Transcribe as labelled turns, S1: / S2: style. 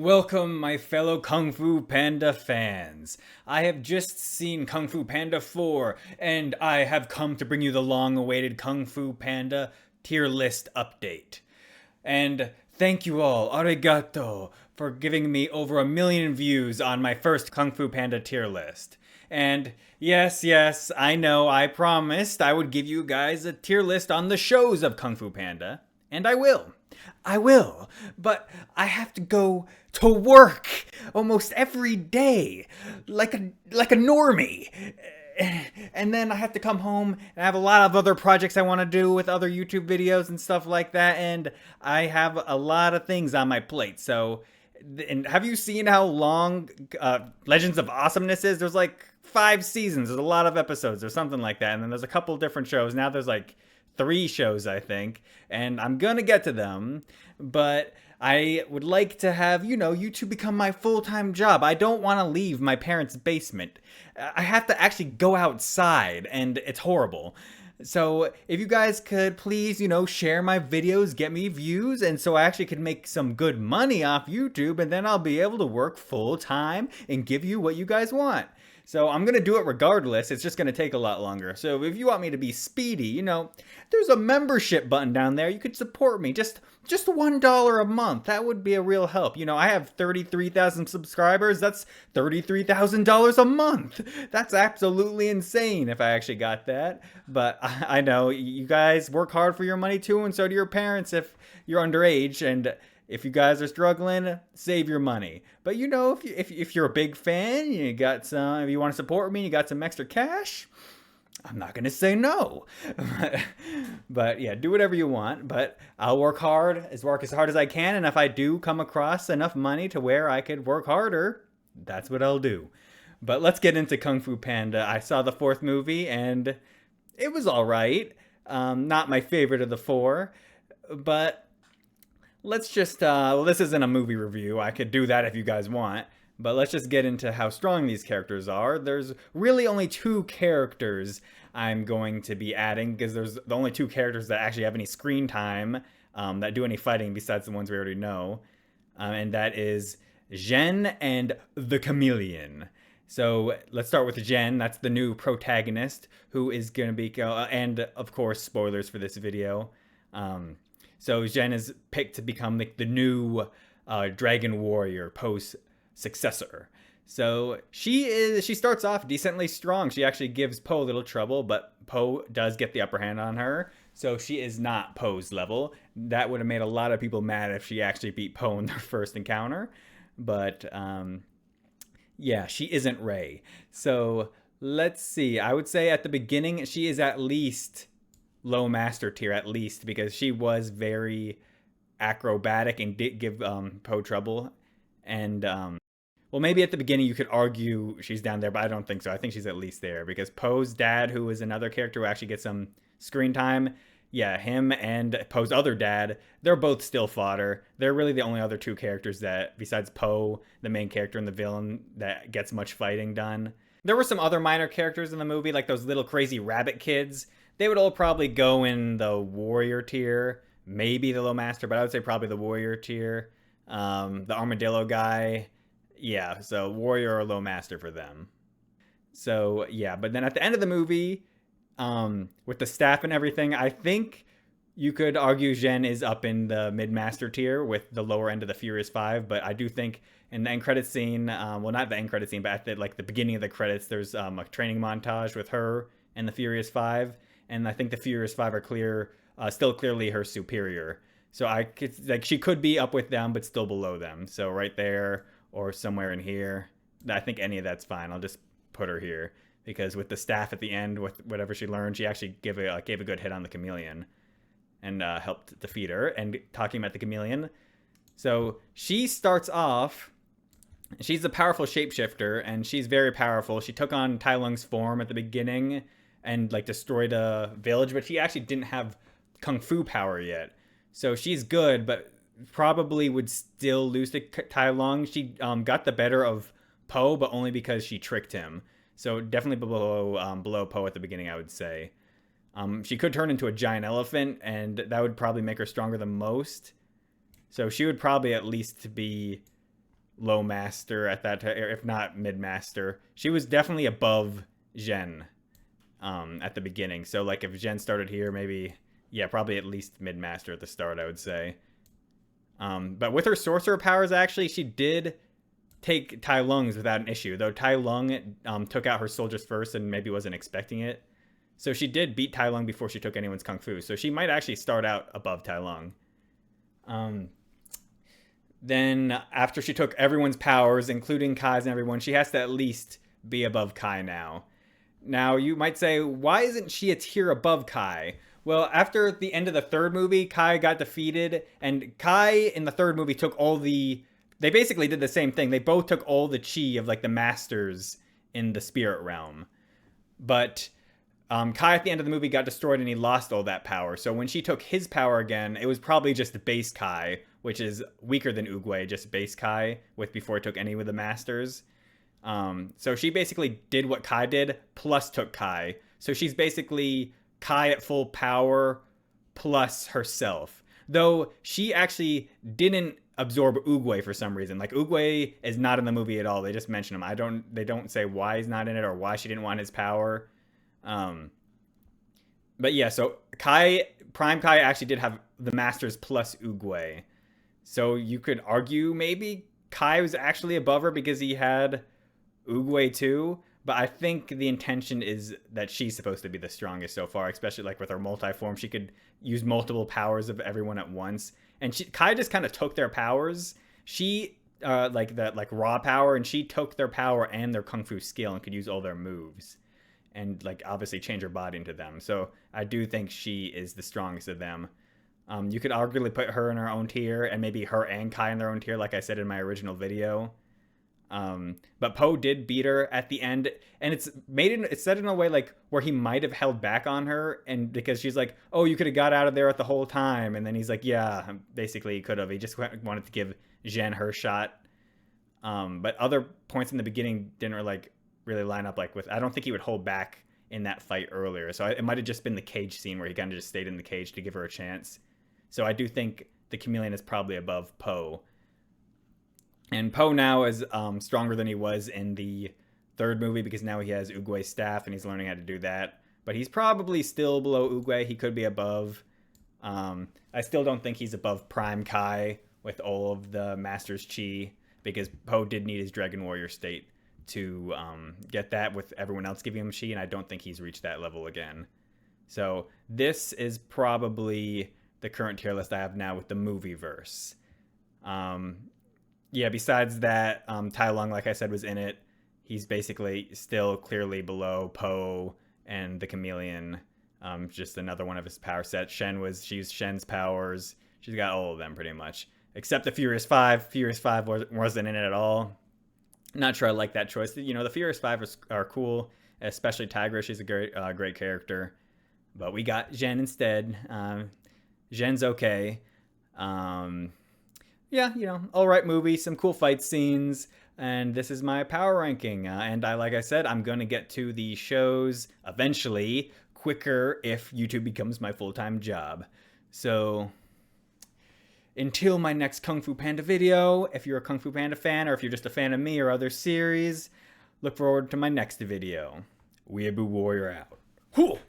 S1: Welcome, my fellow Kung Fu Panda fans. I have just seen Kung Fu Panda 4, and I have come to bring you the long awaited Kung Fu Panda tier list update. And thank you all, arigato, for giving me over 1 million views on my first Kung Fu Panda tier list. And yes, I know I promised I would give you guys a tier list on the shows of Kung Fu Panda, and I will. I will, but I have to go to work almost every day, like a normie. And then I have to come home and I have a lot of other projects I want to do with other YouTube videos and stuff like that, and I have a lot of things on my plate. So, and have you seen how long Legends of Awesomeness is? There's like 5 seasons. There's a lot of episodes or something like that, and then there's a couple different shows. Now there's like 3 shows, I think, and I'm gonna get to them, but I would like to have, YouTube become my full-time job. I don't want to leave my parents' basement. I have to actually go outside, and it's horrible. So if you guys could please, share my videos, get me views, and so I actually could make some good money off YouTube, and then I'll be able to work full-time and give you what you guys want. So I'm going to do it regardless. It's just going to take a lot longer. So if you want me to be speedy, there's a membership button down there. You could support me. Just $1 a month. That would be a real help. I have 33,000 subscribers. That's $33,000 a month. That's absolutely insane if I actually got that. But I know you guys work hard for your money too, and so do your parents if you're underage. And if you guys are struggling, save your money. But if you're a big fan, you got some, if you want to support me, you got some extra cash, I'm not gonna say no. But yeah, do whatever you want. But I'll work as hard as I can, and if I do come across enough money to where I could work harder, that's what I'll do. But let's get into Kung Fu Panda. I saw the 4th movie, and it was all right. Not my favorite of the 4, but let's just, well, this isn't a movie review. I could do that if you guys want. But let's just get into how strong these characters are. There's really only 2 characters I'm going to be adding, because there's the only 2 characters that actually have any screen time, that do any fighting besides the ones we already know. And that is Zhen and the Chameleon. So let's start with Zhen. That's the new protagonist who is going to be, and of course, spoilers for this video. So Zhen is picked to become the new Dragon Warrior, Poe's successor. So she starts off decently strong. She actually gives Poe a little trouble, but Poe does get the upper hand on her. So she is not Poe's level. That would have made a lot of people mad if she actually beat Poe in their first encounter. But yeah, she isn't Rey. So let's see. I would say at the beginning she is at least low master tier, at least, because she was very acrobatic and did give Poe trouble. And well, maybe at the beginning you could argue she's down there, but I don't think so. I think she's at least there, because Poe's dad, who is another character who actually gets some screen time, yeah, him and Poe's other dad, they're both still fodder. They're really the only other 2 characters that, besides Poe, the main character and the villain, that gets much fighting done. There were some other minor characters in the movie, like those little crazy rabbit kids. They would all probably go in the warrior tier, maybe the low master, but I would say probably the warrior tier. The armadillo guy, yeah, so warrior or low master for them. So yeah, but then at the end of the movie, with the staff and everything, I think you could argue Zhen is up in the mid-master tier with the lower end of the Furious 5, but I do think in the end credits scene, well, not the end credits scene, but at the beginning of the credits, there's a training montage with her and the Furious 5, and I think the Furious 5 are still clearly her superior. So she could be up with them, but still below them. So right there or somewhere in here. I think any of that's fine. I'll just put her here, because with the staff at the end, with whatever she learned, she actually gave a good hit on the chameleon and helped defeat her. And talking about the chameleon, so she starts off, she's a powerful shapeshifter, and she's very powerful. She took on Tai Lung's form at the beginning and destroyed a village, but she actually didn't have kung fu power yet. So she's good, but probably would still lose to Tai Lung. She got the better of Poe, but only because she tricked him. So definitely below Poe at the beginning, I would say. She could turn into a giant elephant, and that would probably make her stronger than most. So she would probably at least be low master at that time, if not mid master. She was definitely above Zhen at the beginning. So like if Zhen started here, maybe yeah, probably at least mid master at the start, I would say. But with her sorcerer powers, actually, she did take Tai Lung's without an issue. Though Tai Lung took out her soldiers first and maybe wasn't expecting it. So she did beat Tai Lung before she took anyone's Kung Fu. So she might actually start out above Tai Lung. Then after she took everyone's powers, including Kai's and everyone, she has to at least be above Kai now. Now, you might say, why isn't she a tier above Kai? Well, after the end of the third movie, Kai got defeated, and Kai in the third movie took all the... They basically did the same thing. They both took all the chi of, like, the masters in the spirit realm. But Kai at the end of the movie got destroyed, and he lost all that power. So when she took his power again, it was probably just the base Kai, which is weaker than Oogway, just base Kai, with before it took any of the masters. So she basically did what Kai did, plus took Kai. So she's basically Kai at full power, plus herself. Though she actually didn't absorb Oogway for some reason. Like, Oogway is not in the movie at all. They just mention him. They don't say why he's not in it or why she didn't want his power. But yeah, so Prime Kai actually did have the Masters plus Oogway. So you could argue maybe Kai was actually above her because he had Oogway too. But I think the intention is that she's supposed to be the strongest so far, especially like with her multi-form. She could use multiple powers of everyone at once. And Kai just kind of took their powers. She, like raw power, and she took their power and their Kung Fu skill and could use all their moves. And like obviously change her body into them. So I do think she is the strongest of them. You could arguably put her in her own tier, and maybe her and Kai in their own tier, like I said in my original video. But Po did beat her at the end, and it's said in a way like where he might have held back on her, and because she's like, oh, you could have got out of there at the whole time, and then he's like, yeah, basically he could have. He just wanted to give Zhen her shot. But other points in the beginning didn't really line up like with. I don't think he would hold back in that fight earlier, so it might have just been the cage scene where he kind of just stayed in the cage to give her a chance. So I do think the Chameleon is probably above Po. And Po now is stronger than he was in the third movie because now he has Oogway's staff and he's learning how to do that. But he's probably still below Oogway. He could be above. I still don't think he's above Prime Kai with all of the Master's Chi because Po did need his Dragon Warrior state to get that with everyone else giving him Chi, and I don't think he's reached that level again. So this is probably the current tier list I have now with the movie verse. Yeah, besides that, Tai Lung, like I said, was in it. He's basically still clearly below Po and the Chameleon. Just another one of his power sets. She used Shen's powers. She's got all of them pretty much. Except the Furious 5. Furious 5 wasn't in it at all. Not sure I like that choice. You know, the Furious 5 are cool, especially Tigra. She's a great character. But we got Zhen instead. Zhen's okay. Yeah, you know, all right movie, some cool fight scenes, and this is my power ranking. And like I said, I'm going to get to the shows eventually quicker if YouTube becomes my full-time job. So until my next Kung Fu Panda video, if you're a Kung Fu Panda fan, or if you're just a fan of me or other series, look forward to my next video. Weeaboo Warrior out. Hoo!